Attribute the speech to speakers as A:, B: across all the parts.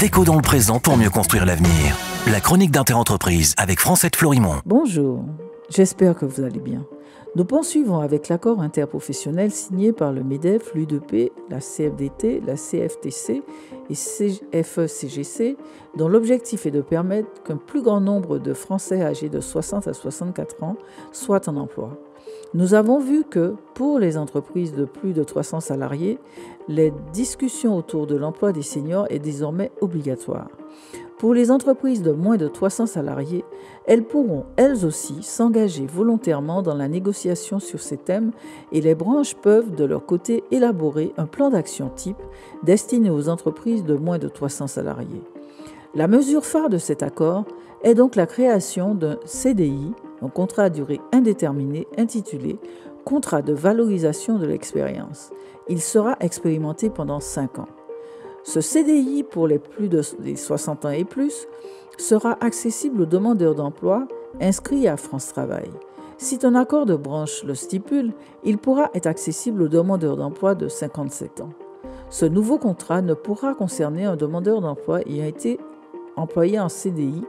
A: Déco dans le présent pour mieux construire l'avenir. La chronique d'Interentreprise avec Francette Florimond.
B: Bonjour, j'espère que vous allez bien. Nous poursuivons avec l'accord interprofessionnel signé par le MEDEF, l'UDP, la CFDT, la CFTC et FECGC, dont l'objectif est de permettre qu'un plus grand nombre de Français âgés de 60 à 64 ans soient en emploi. Nous avons vu que, pour les entreprises de plus de 300 salariés, les discussions autour de l'emploi des seniors est désormais obligatoire. Pour les entreprises de moins de 300 salariés, elles pourront, elles aussi, s'engager volontairement dans la négociation sur ces thèmes et les branches peuvent, de leur côté, élaborer un plan d'action type destiné aux entreprises de moins de 300 salariés. La mesure phare de cet accord est donc la création d'un CDI, un contrat à durée indéterminée intitulé « Contrat de valorisation de l'expérience ». Il sera expérimenté pendant 5 ans. Ce CDI pour les plus de 60 ans et plus sera accessible aux demandeurs d'emploi inscrits à France Travail. Si un accord de branche le stipule, il pourra être accessible aux demandeurs d'emploi de 57 ans. Ce nouveau contrat ne pourra concerner un demandeur d'emploi ayant été employé en CDI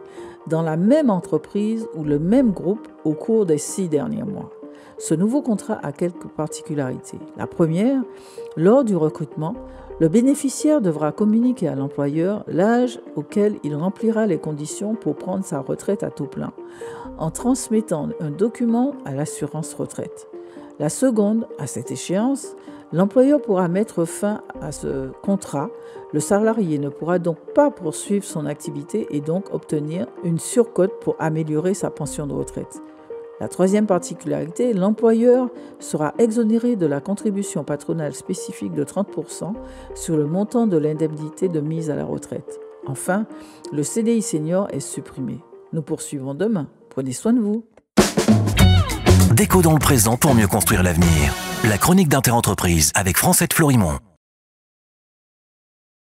B: dans la même entreprise ou le même groupe au cours des 6 derniers mois. Ce nouveau contrat a quelques particularités. La première, lors du recrutement, le bénéficiaire devra communiquer à l'employeur l'âge auquel il remplira les conditions pour prendre sa retraite à taux plein, en transmettant un document à l'assurance retraite. La seconde, à cette échéance, l'employeur pourra mettre fin à ce contrat. Le salarié ne pourra donc pas poursuivre son activité et donc obtenir une surcote pour améliorer sa pension de retraite. La troisième particularité, l'employeur sera exonéré de la contribution patronale spécifique de 30% sur le montant de l'indemnité de mise à la retraite. Enfin, le CDI senior est supprimé. Nous poursuivrons demain. Prenez soin de vous.
A: Déco dans le présent pour mieux construire l'avenir. La chronique d'Interentreprise avec Francette Florimond.